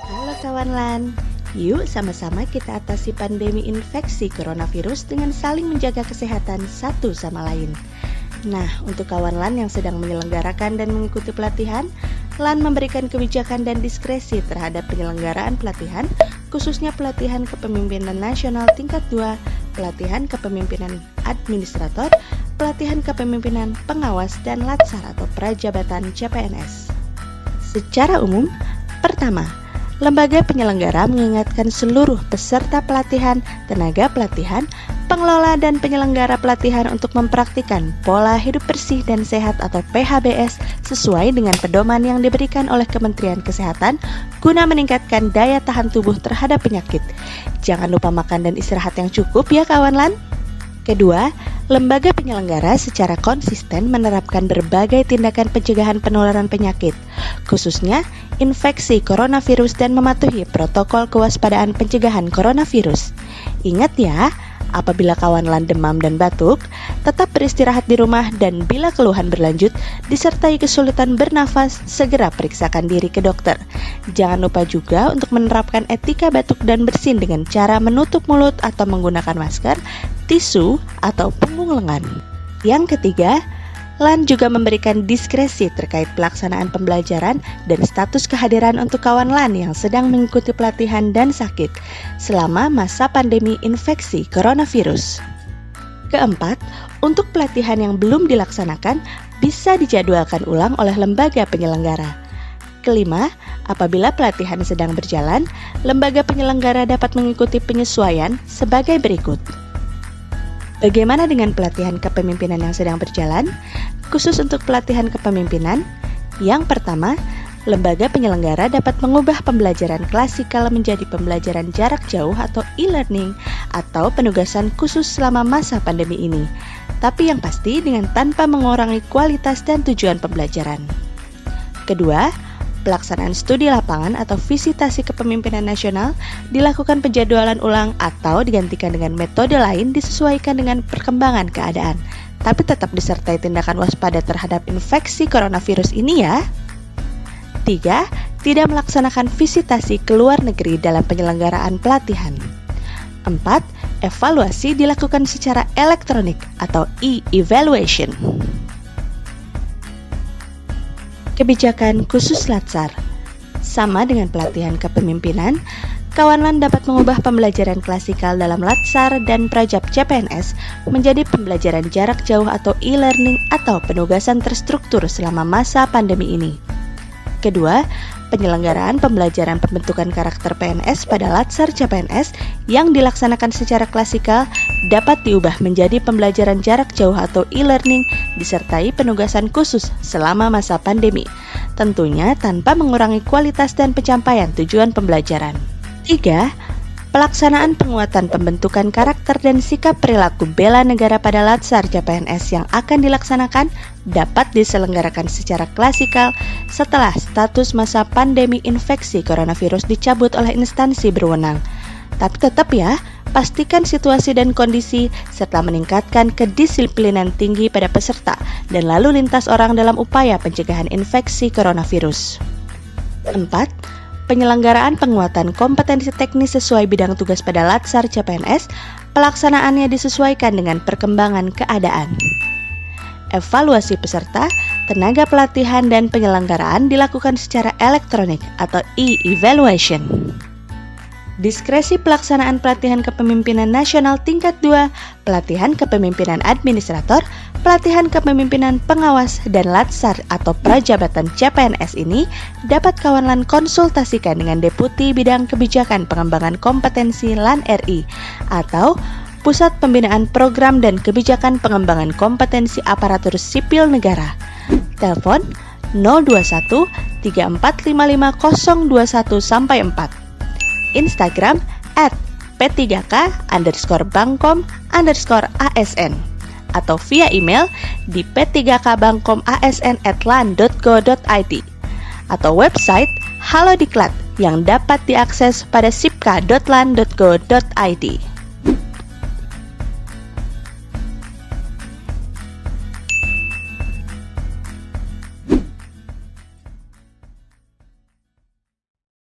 Halo kawan LAN, yuk sama-sama kita atasi pandemi infeksi coronavirus dengan saling menjaga kesehatan satu sama lain. Nah, untuk kawan LAN yang sedang menyelenggarakan dan mengikuti pelatihan, LAN memberikan kebijakan dan diskresi terhadap penyelenggaraan pelatihan, khususnya pelatihan kepemimpinan nasional tingkat 2, pelatihan kepemimpinan administrator, pelatihan kepemimpinan pengawas dan latsar atau prajabatan CPNS. Secara umum, pertama, lembaga penyelenggara mengingatkan seluruh peserta pelatihan, tenaga pelatihan, pengelola dan penyelenggara pelatihan untuk mempraktikkan pola hidup bersih dan sehat atau PHBS sesuai dengan pedoman yang diberikan oleh Kementerian Kesehatan guna meningkatkan daya tahan tubuh terhadap penyakit. Jangan lupa makan dan istirahat yang cukup ya kawan LAN. Kedua, lembaga penyelenggara secara konsisten menerapkan berbagai tindakan pencegahan penularan penyakit, khususnya infeksi coronavirus dan mematuhi protokol kewaspadaan pencegahan coronavirus. Ingat ya, apabila kawan LAN demam dan batuk, tetap beristirahat di rumah dan bila keluhan berlanjut, disertai kesulitan bernafas, segera periksakan diri ke dokter. Jangan lupa juga untuk menerapkan etika batuk dan bersin dengan cara menutup mulut atau menggunakan masker, tisu, atau punggung lengan. Yang ketiga, LAN juga memberikan diskresi terkait pelaksanaan pembelajaran dan status kehadiran untuk kawan LAN yang sedang mengikuti pelatihan dan sakit selama masa pandemi infeksi coronavirus. Keempat, untuk pelatihan yang belum dilaksanakan bisa dijadwalkan ulang oleh lembaga penyelenggara. Kelima, apabila pelatihan sedang berjalan, lembaga penyelenggara dapat mengikuti penyesuaian sebagai berikut. Bagaimana dengan pelatihan kepemimpinan yang sedang berjalan? Khusus untuk pelatihan kepemimpinan, yang pertama, lembaga penyelenggara dapat mengubah pembelajaran klasikal menjadi pembelajaran jarak jauh atau e-learning atau penugasan khusus selama masa pandemi ini. Tapi yang pasti dengan tanpa mengurangi kualitas dan tujuan pembelajaran. Kedua, pelaksanaan studi lapangan atau visitasi kepemimpinan nasional dilakukan penjadwalan ulang atau digantikan dengan metode lain disesuaikan dengan perkembangan keadaan, tapi tetap disertai tindakan waspada terhadap infeksi coronavirus ini ya. 3. Tidak melaksanakan visitasi ke luar negeri dalam penyelenggaraan pelatihan. 4. Evaluasi dilakukan secara elektronik atau e-evaluation. Kebijakan khusus latsar. Sama dengan pelatihan kepemimpinan, kawan LAN dapat mengubah pembelajaran klasikal dalam latsar dan prajab CPNS menjadi pembelajaran jarak jauh atau e-learning atau penugasan terstruktur selama masa pandemi ini. Kedua, penyelenggaraan pembelajaran pembentukan karakter PNS pada latsar CPNS yang dilaksanakan secara klasikal dapat diubah menjadi pembelajaran jarak jauh atau e-learning disertai penugasan khusus selama masa pandemi, tentunya tanpa mengurangi kualitas dan pencapaian tujuan pembelajaran. 3. Pelaksanaan penguatan pembentukan karakter dan sikap perilaku bela negara pada latsar CPNS yang akan dilaksanakan dapat diselenggarakan secara klasikal setelah status masa pandemi infeksi coronavirus dicabut oleh instansi berwenang. Tapi tetap ya, pastikan situasi dan kondisi serta meningkatkan kedisiplinan tinggi pada peserta dan lalu lintas orang dalam upaya pencegahan infeksi coronavirus. 4. Penyelenggaraan penguatan kompetensi teknis sesuai bidang tugas pada latsar CPNS, pelaksanaannya disesuaikan dengan perkembangan keadaan. Evaluasi peserta, tenaga pelatihan dan penyelenggaraan dilakukan secara elektronik atau e-evaluation. Diskresi pelaksanaan pelatihan kepemimpinan nasional tingkat 2, pelatihan kepemimpinan administrator, pelatihan kepemimpinan pengawas dan latsar atau prajabatan CPNS ini dapat kawan LAN konsultasikan dengan Deputi Bidang Kebijakan Pengembangan Kompetensi LAN RI atau Pusat Pembinaan Program dan Kebijakan Pengembangan Kompetensi Aparatur Sipil Negara. Telepon 021 3455 021-4. Instagram @p3k_bangkom_asn atau via email di p3kbangkomasn@lan.go.id atau website Halo Diklat yang dapat diakses pada sipka.lan.go.id.